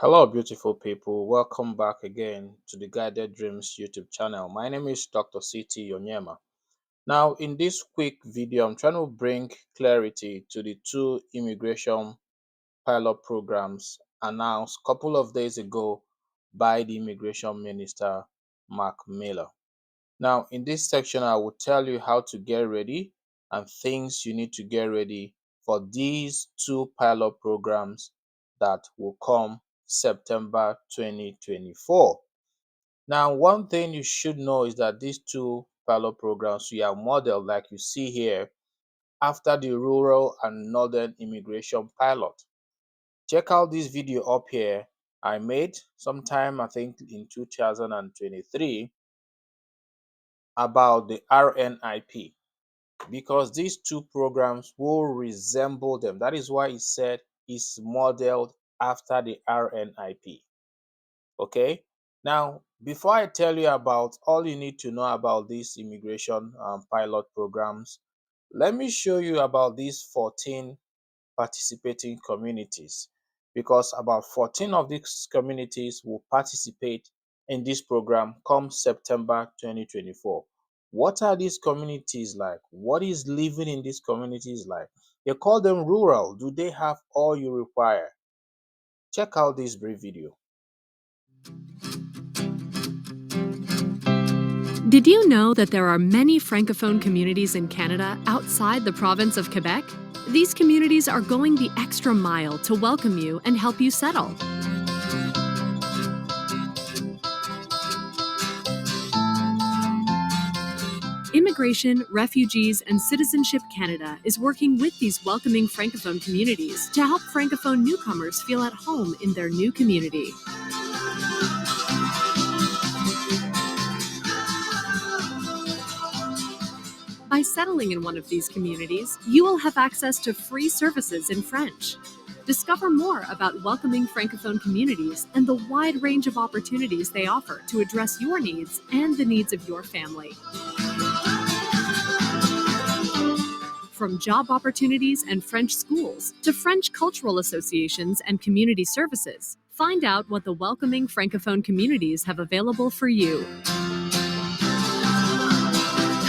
Hello, beautiful people. Welcome back again to the Guided Dreams YouTube channel. My name is Dr. CT Onyema. Now, in this quick video, I'm trying to bring clarity to the two immigration pilot programs announced a couple of days ago by the Immigration Minister, Mark Miller. Now, in this section, I will tell you how to get ready and things you need to get ready for these two pilot programs that will come September 2024. Now, one thing you should know is that these two pilot programs we are modeled, like you see here, after the rural and northern immigration pilot. Check out this video up here I made sometime, I think, in 2023 about the RNIP, because these two programs will resemble them. That is why it said it's modeled after the RNIP. Okay. Now, before I tell you about all you need to know about these immigration pilot programs, let me show you about these 14 participating communities, because about 14 of these communities will participate in this program come September 2024. What are these communities like? What is living in these communities like? They call them rural. Do they have all you require? Check out this brief video. Did you know that there are many Francophone communities in Canada outside the province of Quebec? These communities are going the extra mile to welcome you and help you settle. Immigration, Refugees, and Citizenship Canada is working with these welcoming Francophone communities to help Francophone newcomers feel at home in their new community. By settling in one of these communities, you will have access to free services in French. Discover more about welcoming Francophone communities and the wide range of opportunities they offer to address your needs and the needs of your family. From job opportunities and French schools to French cultural associations and community services, find out what the welcoming Francophone communities have available for you.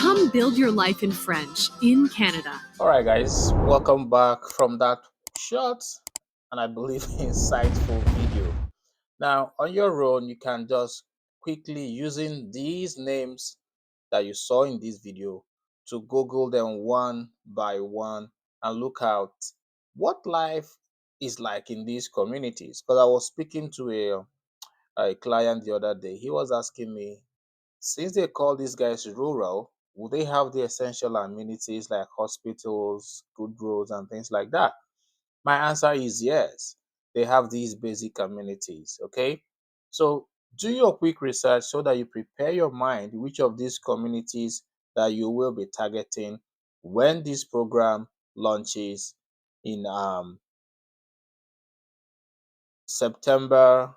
Come build your life in French in Canada. All right, guys, welcome back from that short and I believe insightful video. Now, on your own, you can just quickly, using these names that you saw in this video, to Google them one by one and look out what life is like in these communities. Because I was speaking to a client the other day. He was asking me, since they call these guys rural, would they have the essential amenities like hospitals, good roads, and things like that? My answer is yes. They have these basic amenities. Okay. So do your quick research so that you prepare your mind which of these communities that you will be targeting when this program launches in September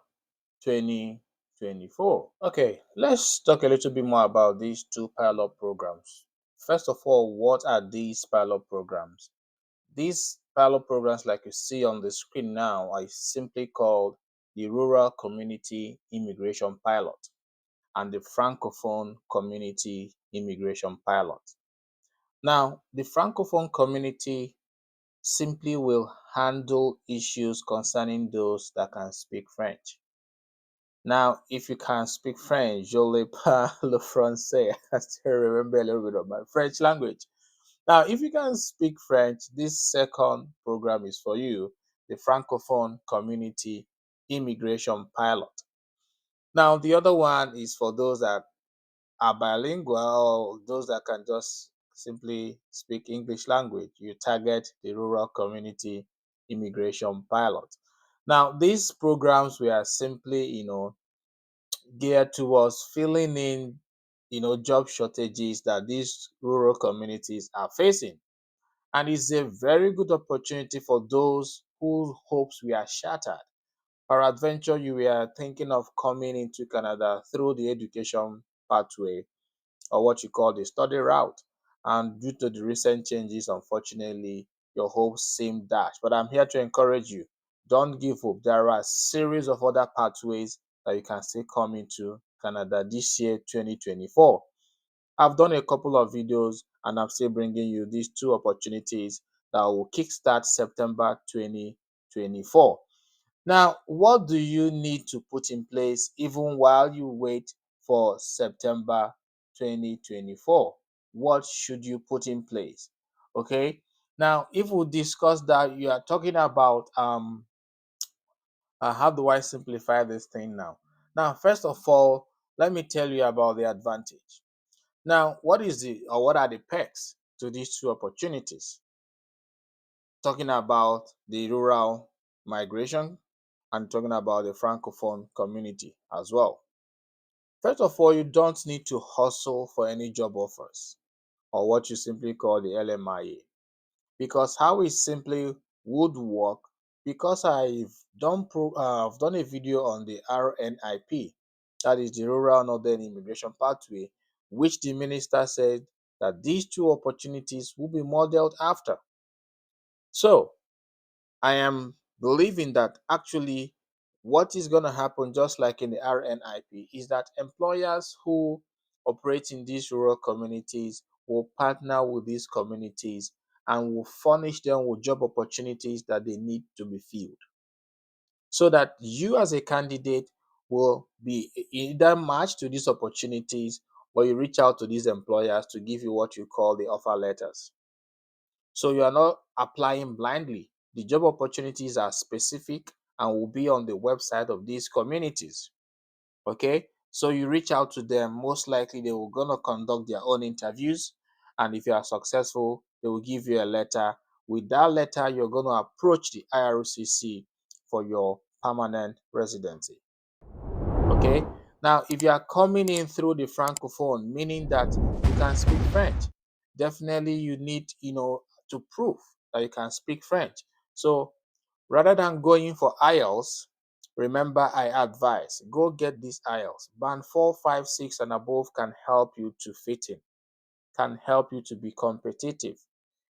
2024. Okay, let's talk a little bit more about these two pilot programs. First of all, what are these pilot programs? These pilot programs, like you see on the screen now, are simply called the Rural Community Immigration Pilot and the Francophone Community Immigration Pilot. Now, the Francophone community simply will handle issues concerning those that can speak French. Now, if you can speak French, je le parle français. I still remember a little bit of my French language. Now, if you can speak French, this second program is for you, the Francophone Community Immigration Pilot. Now, the other one is for those that are bilingual or those that can just simply speak English language. You target the Rural Community Immigration Pilot. Now, these programs were simply, geared towards filling in, job shortages that these rural communities are facing. And it's a very good opportunity for those whose hopes were shattered. Peradventure, you were thinking of coming into Canada through the education pathway or what you call the study route. And due to the recent changes, unfortunately, your hopes seem dashed. But I'm here to encourage you. Don't give up. There are a series of other pathways that you can still come into Canada this year, 2024. I've done a couple of videos and I'm still bringing you these two opportunities that will kickstart September 2024. Now, what do you need to put in place even while you wait for September 2024? What should you put in place? Okay. Now, if we discuss that, you are talking about how do I simplify this thing now? Now, first of all, let me tell you about the advantage. Now, what are the perks to these two opportunities? Talking about the rural migration and talking about the Francophone community as well. First of all, you don't need to hustle for any job offers or what you simply call the LMIA, because how it simply would work, because I've done a video on the RNIP, that is the Rural Northern Immigration Pathway, which the minister said that these two opportunities will be modeled after. So I am believing that actually what is going to happen, just like in the RNIP, is that employers who operate in these rural communities will partner with these communities and will furnish them with job opportunities that they need to be filled. So that you as a candidate will be either matched to these opportunities or you reach out to these employers to give you what you call the offer letters. So you are not applying blindly. The job opportunities are specific and will be on the website of these communities. Okay. So you reach out to them, most likely they will gonna conduct their own interviews. And if you are successful, they will give you a letter. With that letter, you're gonna approach the IRCC for your permanent residency. Okay. Now, if you are coming in through the Francophone, meaning that you can speak French, definitely you need, to prove that you can speak French. So rather than going for IELTS, remember I advise go get this IELTS. Band 4, 5, 6, and above can help you to fit in, can help you to be competitive.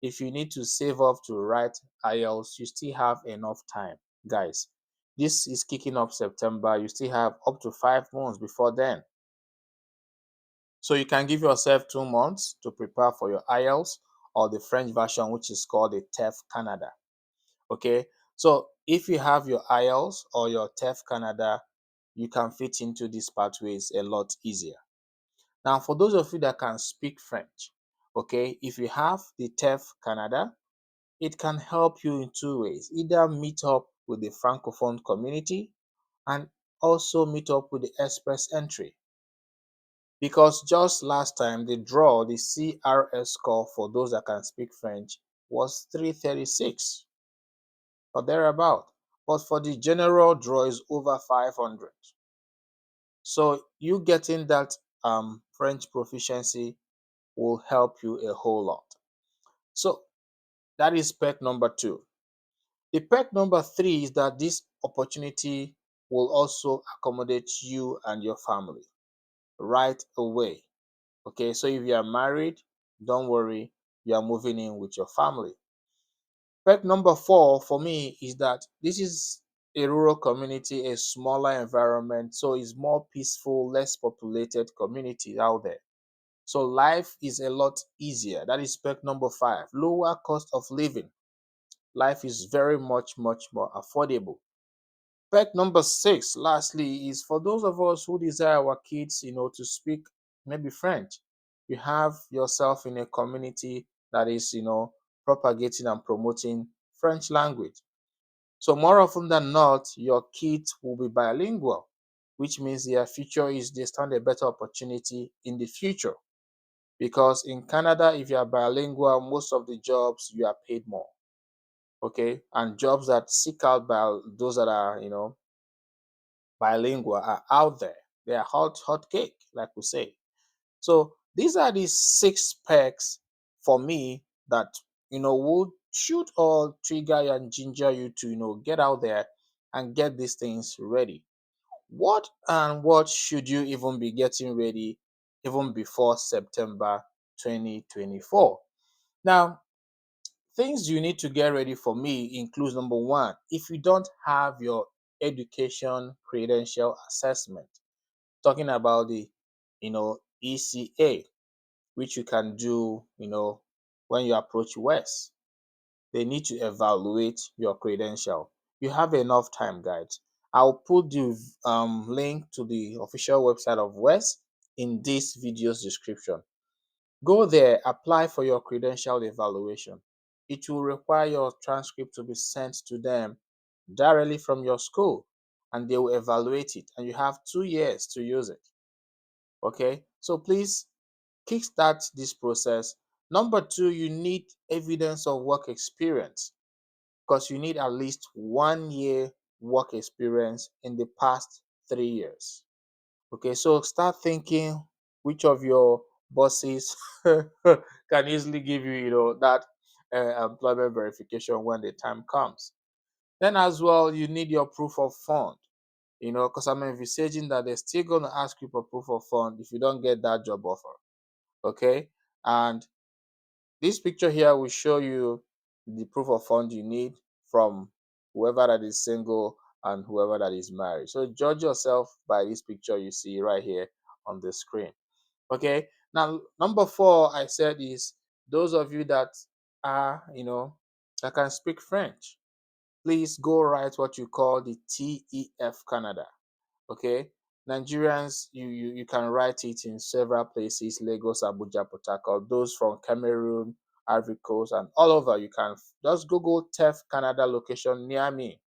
If you need to save up to write IELTS, you still have enough time, guys. This is kicking off September. You still have up to 5 months before then. So you can give yourself 2 months to prepare for your IELTS or the French version, which is called the TEF Canada. Okay. So if you have your IELTS or your TEF Canada, you can fit into these pathways a lot easier. Now, for those of you that can speak French, okay, if you have the TEF Canada, it can help you in two ways. Either meet up with the Francophone community and also meet up with the express entry. Because just last time, the CRS score for those that can speak French was 336 or thereabout. But for the general draw is over 500. So you getting that French proficiency will help you a whole lot. So that is perk number 2. The perk number 3 is that this opportunity will also accommodate you and your family right away. Okay, so if you are married, don't worry, you are moving in with your family. Perk number 4 for me is that this is a rural community, a smaller environment, so it's more peaceful, less populated community out there. So life is a lot easier. That is perk number 5. Lower cost of living. Life is very much, much more affordable. Perk number 6, lastly, is for those of us who desire our kids, to speak maybe French. You have yourself in a community that is, propagating and promoting French language. So more often than not, your kids will be bilingual, which means their future is they stand a better opportunity in the future. Because in Canada, if you are bilingual, most of the jobs you are paid more. Okay. And jobs that seek out by those that are, bilingual are out there. They are hot cake, like we say. So these are the 6 perks for me that would shoot or trigger and ginger you to get out there and get these things ready. What should you even be getting ready even before September 2024? Now, Things you need to get ready for me includes number one, if you don't have your education credential assessment, talking about the ECA, which you can do when you approach West. They need to evaluate your credential. You have enough time, guys. I'll put the link to the official website of West in this video's description. Go there, apply for your credential evaluation. It will require your transcript to be sent to them directly from your school, and they will evaluate it, and you have 2 years to use it. Okay, so please kickstart this process. Number two, you need evidence of work experience, because you need at least 1 year work experience in the past 3 years. Okay, so start thinking which of your bosses can easily give you, that employment verification when the time comes. Then as well, you need your proof of fund, because I'm envisaging that they're still going to ask you for proof of fund if you don't get that job offer. Okay, and this picture here will show you the proof of fund you need from whoever that is single and whoever that is married. So judge yourself by this picture you see right here on the screen. Okay. Now, number four, I said, is those of you that are, that can speak French, please go write what you call the TEF Canada. Okay. Nigerians, you can write it in several places: Lagos, Abuja, Port Harcourt. Those from Cameroon, Ivory Coast, and all over. You can just Google TEF Canada location near me.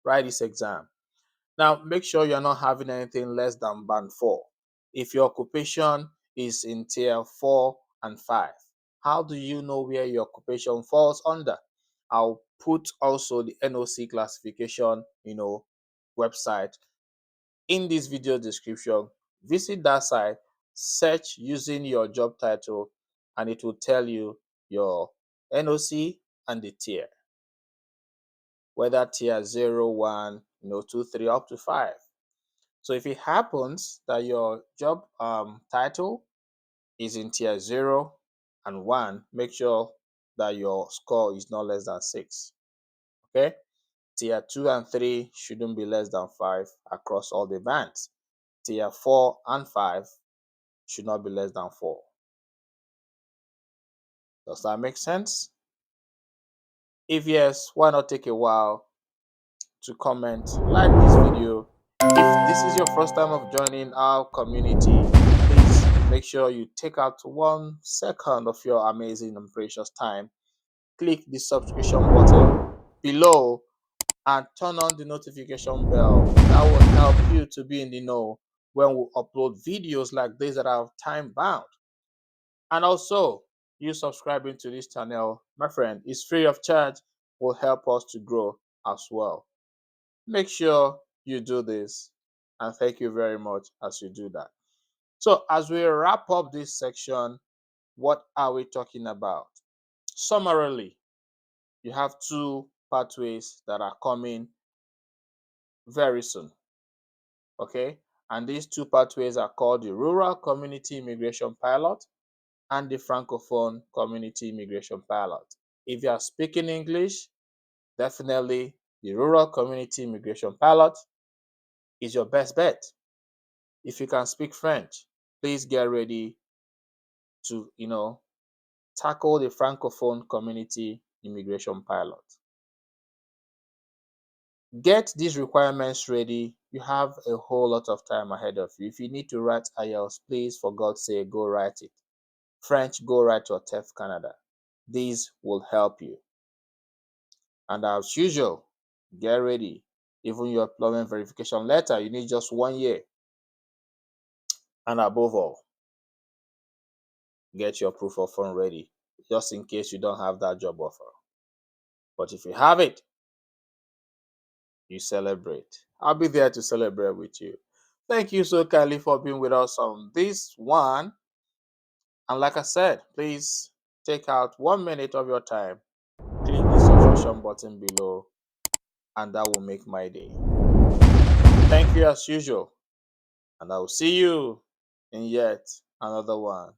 Write this exam. Now, make sure you're not having anything less than band 4. If your occupation is in tier 4 and 5, how do you know where your occupation falls under? I'll put also the NOC classification, website in this video description. Visit that site, search using your job title, and it will tell you your NOC and the tier, whether tier 0, 1, 2, 3, up to 5. So if it happens that your job title is in tier 0 and 1, make sure that your score is not less than 6. Okay? Tier 2 and 3 shouldn't be less than 5 across all the bands. Tier 4 and 5 should not be less than 4. Does that make sense? If yes, why not take a while to comment, like this video. If this is your first time of joining our community, please make sure you take out 1 second of your amazing and precious time. Click the subscription button below and turn on the notification bell. That will help you to be in the know when we upload videos like this that are time bound. And also, you subscribing to this channel, my friend, is free of charge, will help us to grow as well. Make sure you do this, and thank you very much as you do that. So as we wrap up this section, what are we talking about? Summarily, you have 2 pathways that are coming very soon. Okay, and these 2 pathways are called the Rural Community Immigration Pilot and the Francophone Community Immigration Pilot. If you are speaking English, definitely the Rural Community Immigration Pilot is your best bet. If you can speak French, please get ready to, tackle the Francophone Community Immigration Pilot. Get these requirements ready. You have a whole lot of time ahead of you. If you need to write IELTS, please, for God's sake, go write it. French, go write your TEF Canada. These will help you. And as usual, get ready. Even your employment verification letter, you need just 1 year. And above all, get your proof of fund ready, just in case you don't have that job offer. But if you have it, you celebrate. I'll be there to celebrate with you. Thank you so kindly for being with us on this one. And like I said, please take out 1 minute of your time, click the subscription button below, and that will make my day. Thank you as usual, and I will see you in yet another one.